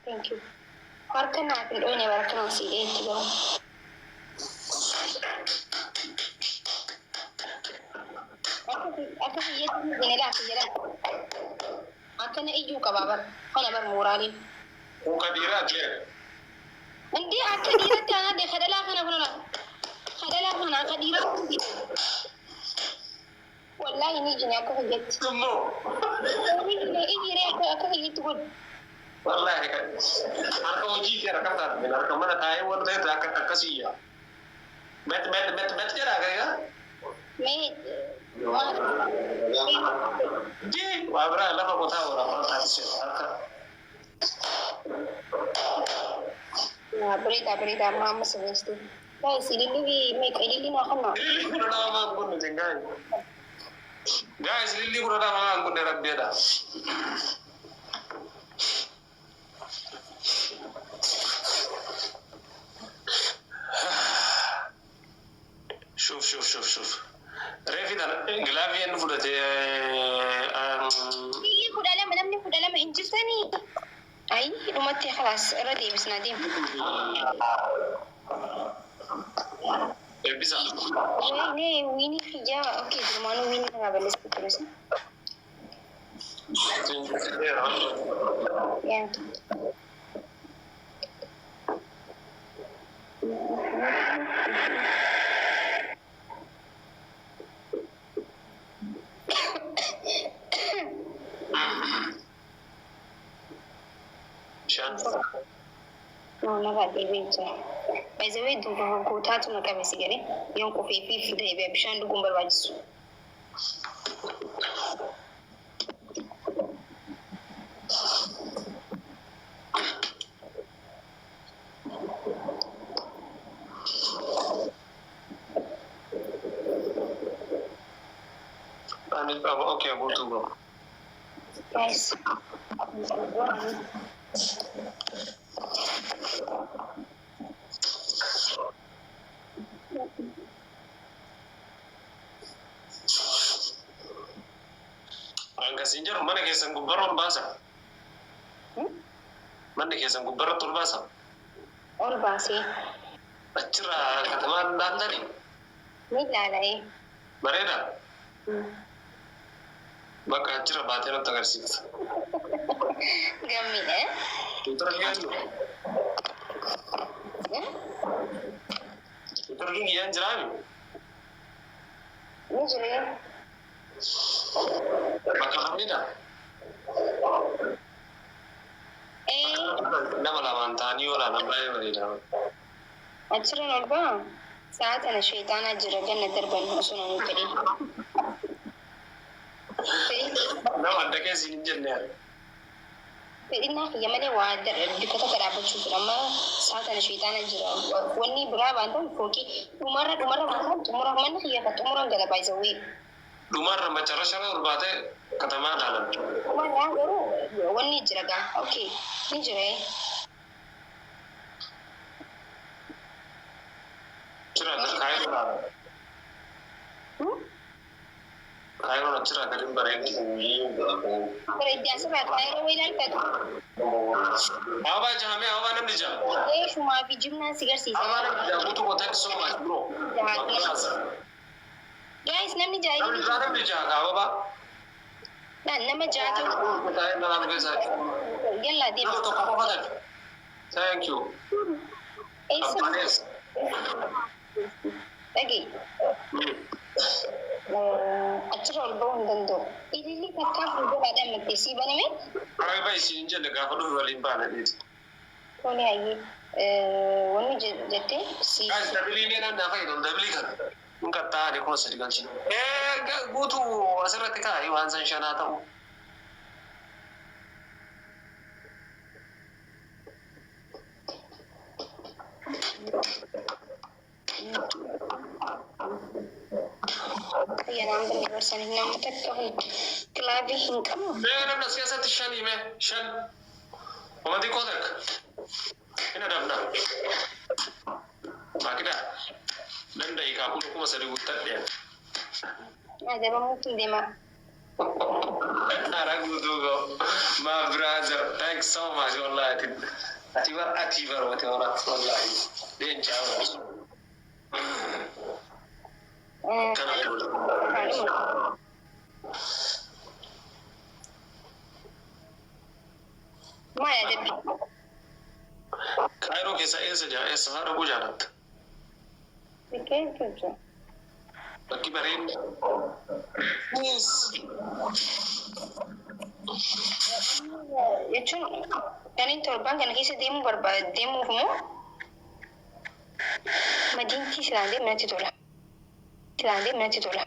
Thank you. Harka naaf hin dhoone bara kana si eetti garuu. Akka fayyadu bineelaa fi jedhan. Akkana iyyuu qaba bara. Kana bara mooraalii. Muka dhiiraa jee. Indi akka dhiiratti aanaa de kadhalaa kana kunala. Kadhalaa kana akka dhiiraa. Wallahi ni jini akka fayyadu. Tummoo. Ijiree akka fayyadu godhu. Wallahi kan. Harka hojii kee rakkataa dha. Harka mana taa'ee waan ta'eef akka akkasiyya. Met jedhaa gagaa. Mee. Jee waa biraa lafa qotaa waraabaa taasise harka. Berita Muhammad Sebestu. Guys, ini make ini nak kena. Lili kuna nama anggun jengai. Guys, lili kuna nama anggun darab beda. شوف ريفي ده غلافي انه فدته ليه فدا لما انجلتني اي رمتي خلاص ردي بس نادم bisa nih Winnie kerja oke gimana Winnie nggak balas terus ya no naga deebiinsa baizawee duuba guutaatu maqame sigare yoon qofee fi fidee bee bishaan dhuguun barbaachisu okay butuh guys angka sinjar mana kesan gubernur bahasa mana kesan gubernur bahasa और बासी अच्छा कतमान दांडरी नहीं लाला है बरेदा baka अच्छा बातें ना तगर सीख गम्मी है उतर गया जराब मुझे baka kami dah nama lawan tani orang nampai berita अच्छा नॉर्बा साथ है ना शैताना जरगन नदर बन हो सुना मुकरी nama ada ke sini jenis Inna yamane wa dikata kada ba cutu amma sata na shaytana jira wani bura ba dan foki umara man khiya ka umara gala bai zawi dumar macara shara urbate katama dalam kuma ya garo wani jira ga okay ni jira cira da kayan da kayan da cira da limbarin Kare dia sebab saya wilan tak. Apa jam ni apa nama jam? Cuma bijumna sigar sih. Apa nama jam? Butuh kontak semua bro. Guys, namni jai. Nama jam apa? Nah, nama jatuh. Saya nama biasa. Yalla dia. Thank you. Lagi. Achira album dando. Ini kakak sudah ada mati bana me? Arai bai si inje daga hudu rolin ba na dit. Ko ne ayi wani jette si. Guys, dabili ne nan da fa idan dabili kan. Mun ka ta da ko sa digan shi. Ga gutu asirati ka yi wan san shana ta u. Ya nam da versan nam ta ka klavi hinkam. Nam na siyasat shani me shan. Wamadi kodak. Ina da na. Ba kida. Dan da ika kuma sai rubutar da. Ada ba mutum dema. Aragu dugo. My brother, thanks so much. Wallahi. Atibar, whatever. Wallahi. Danger. ما يدبي كايرو كيسا إنسا سفارة بوجانت بكيف ترجع لكي برين jechuun kan torbaan kana keessa deemuu barbaade deemuuf moo madiintii silaan deemnatti tola.